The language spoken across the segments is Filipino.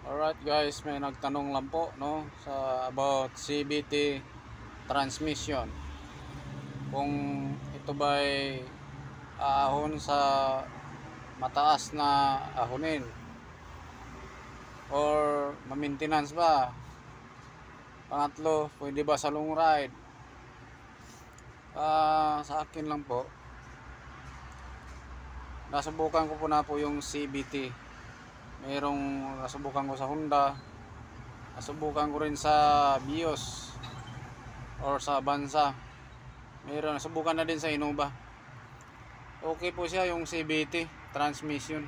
Alright guys, may nagtanong lang po no sa about CVT transmission. Kung ito ba'y aahon sa mataas na ahonin or ma-maintenance ba? Pangatlo, pwede ba sa long ride? Sa akin lang po, nasubukan ko po na po yung CVT. Mayroong nasubukan ko sa Honda, nasubukan ko rin sa Vios or sa Avanza, mayroon nasubukan na din sa Innova. Okay po siya yung CVT transmission.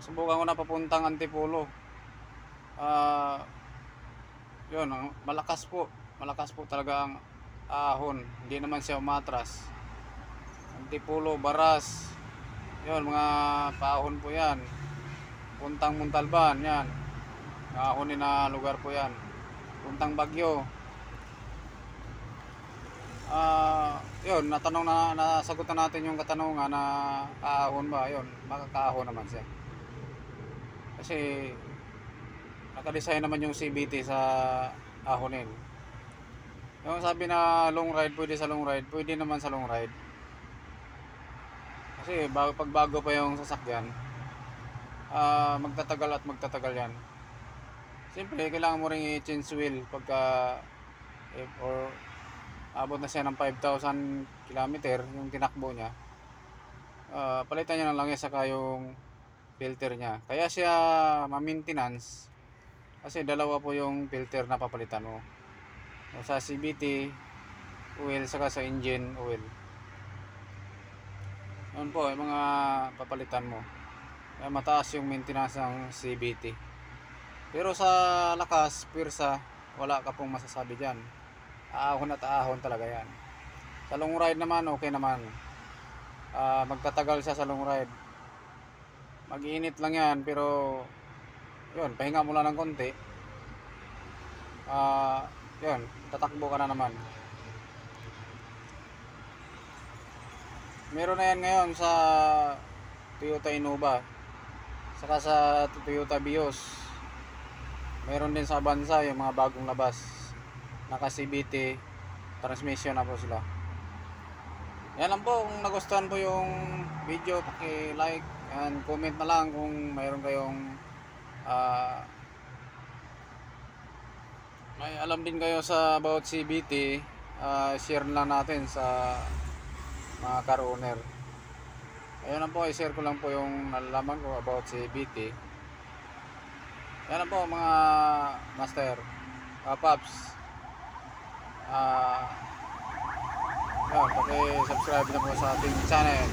Nasubukan ko na papuntang Antipolo. Yun, malakas po talaga ang ahon, hindi naman siya umatras. Antipolo, Baras, yun, mga paahon po yan. Puntang Montalban, yan, ahonin na lugar po yan. Puntang Bagyo. Yun, nasagutan natin yung katanungan na ahon ba, yun, makakaahon naman siya. Kasi nakadesign naman yung CVT sa ahonin. Yung sabi na long ride, pwede sa long ride, pwede naman sa long ride. Kasi pagbago pa yung sasakyan, magtatagal yan. Siyempre, kailangan mo rin i-change wheel pagka or abot na siya ng 5,000 km yung tinakbo niya. Palitan niya lang yan, saka yung filter niya. Kaya siya ma-maintenance kasi dalawa po yung filter na papalitan mo. Sa CVT oil, saka sa engine oil. Yun po yung mga papalitan mo. Kaya mataas yung maintenance ng CVT. Pero sa lakas, pirsa, wala ka pong masasabi dyan. Ahon at ahon talaga yan. Sa long ride naman, okay naman. Magtatagal siya sa long ride. Mag-iinit lang yan, pero yun, pahinga mo lang ng konti. Yun, tatakbo ka na naman. Meron na yan ngayon sa Toyota Innova, saka sa Toyota Vios. Meron din sa Avanza, yung mga bagong labas, naka CVT transmission na po sila. Yan lang po. Kung nagustuhan po yung video, paki-like and comment na lang kung mayroon kayong may alam din kayo sa about CVT. Share lang natin sa mga car owner. Ayun lang po, i-share ko lang po yung nalalaman ko about CVT. Yan lang po mga master, paps. Yun, paki-subscribe na po sa ating channel.